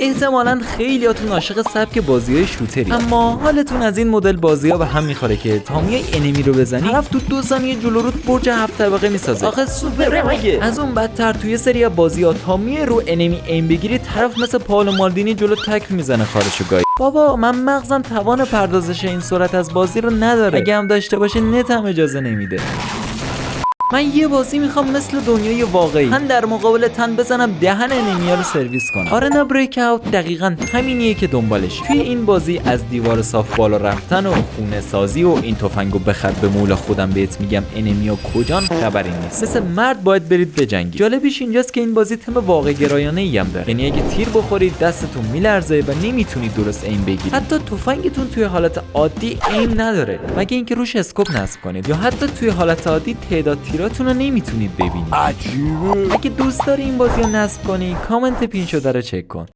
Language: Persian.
احتمالاً خیلیاتون عاشق سبک بازی‌های شوتری، اما حالتون از این مدل بازی‌ها به هم می‌خوره که تا میای انمی رو بزنی طرف تو 2 ثانیه جلو برج 7 طبقه میسازه. آخه سوپر مگه. از اون بدتر توی سری بازی‌ها تا میای رو انمی ایم بگیری طرف مثل پائولو مالدینی جلو تکل میزنه خارشو گای. بابا من مغزم توان پردازش این سرعت از بازی رو نداره، اگه هم داشته باشه نتم اجازه نمیده. من یه بازی میخوام مثل دنیای واقعی تن در مقابل تن بزنم دهن انیمیا رو سرویس کنم. آرنا بریک اوت دقیقاً همینیه که دنبالش. توی این بازی از دیوار صاف بالا رفتن و خونه سازی و این تفنگو بخر به مولا خودم بهت میگم انیمیا کجان خبری نیست. مثل مرد باید برید بجنگید. جالبیش اینجاست که این بازی تم واقع گرایانه ای هم داره، یعنی اگه تیر بخورید دستتون میلرزه و نمیتونید درست ایم بگیرید. حتی تفنگتون توی حالت عادی ایم نداره مگه اینکه روش اسکوپ نصب کنید، یا حتی توی حالت عادی تعداد تیراتون رو نمیتونید ببینید. عجیبه. اگه دوست داری این بازی رو نصب کنی کامنت پین شده رو چک کن.